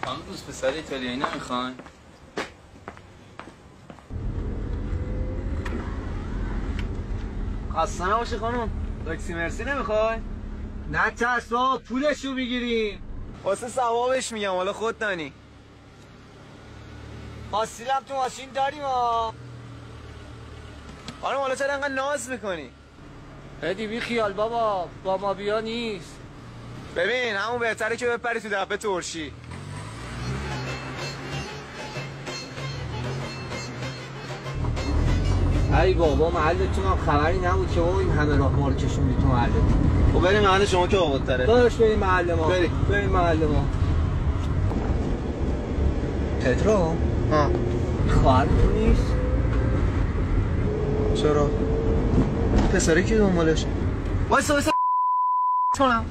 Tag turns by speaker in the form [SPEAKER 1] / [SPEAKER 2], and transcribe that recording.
[SPEAKER 1] خانم دوست پسر ایتالیایی نمیخواین؟
[SPEAKER 2] خسته نباشی خانم. تاکسی مرسی نمیخوای؟
[SPEAKER 3] نه ترس بابا، پولشو میگیریم.
[SPEAKER 2] واسه ثوابش میگم، حالا خود دانی.
[SPEAKER 3] پاستیلم تو ماشین داریم ها.
[SPEAKER 2] خانم حالا چرا انقدر ناز میکنی؟
[SPEAKER 3] هدی بی خیال بابا، با ما بیا نیست.
[SPEAKER 2] ببین همون بهتره که بپری تو دبه ترشی.
[SPEAKER 3] ای بابا محلتون هم خبری نبود که بابا این همه راه ما رو کشوندی تو محله.
[SPEAKER 2] خب بریم محل شما که آبادتره.
[SPEAKER 3] داداش بریم محله ما. بریم محله ما. پدرام؟
[SPEAKER 2] ها
[SPEAKER 3] خواهر تو نیست؟
[SPEAKER 2] چرا؟ پسره کی دنبالش؟ وایسا چونم